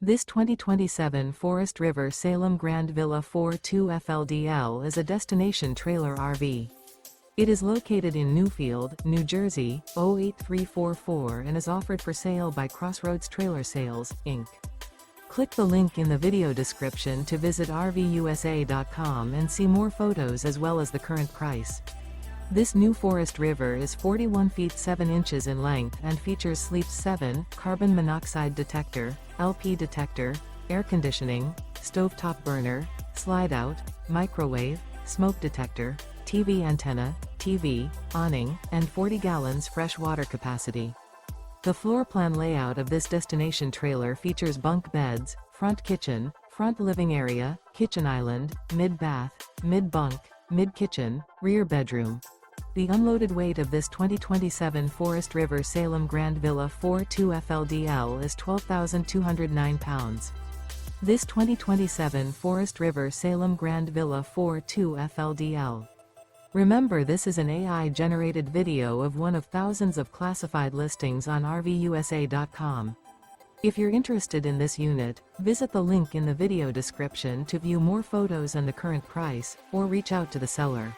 This 2027 Forest River Salem Grand Villa 4.2 FLDL is a destination trailer RV. It is located in Newfield, New Jersey, 08344 and is offered for sale by Crossroads Trailer Sales, Inc. Click the link in the video description to visit RVUSA.com and see more photos as well as the current price. This new Forest River is 41 feet 7 inches in length and features Sleep 7, carbon monoxide detector, LP detector, air conditioning, stovetop burner, slide-out, microwave, smoke detector, TV antenna, TV, awning, and 40 gallons fresh water capacity. The floor plan layout of this destination trailer features bunk beds, front kitchen, front living area, kitchen island, mid-bath, mid-bunk, mid-kitchen, rear bedroom. The unloaded weight of this 2027 Forest River Salem Grand Villa 4.2 FLDL is 12,209 pounds. This 2027 Forest River Salem Grand Villa 4.2 FLDL. Remember, this is an AI-generated video of one of thousands of classified listings on RVUSA.com. If you're interested in this unit, visit the link in the video description to view more photos and the current price, or reach out to the seller.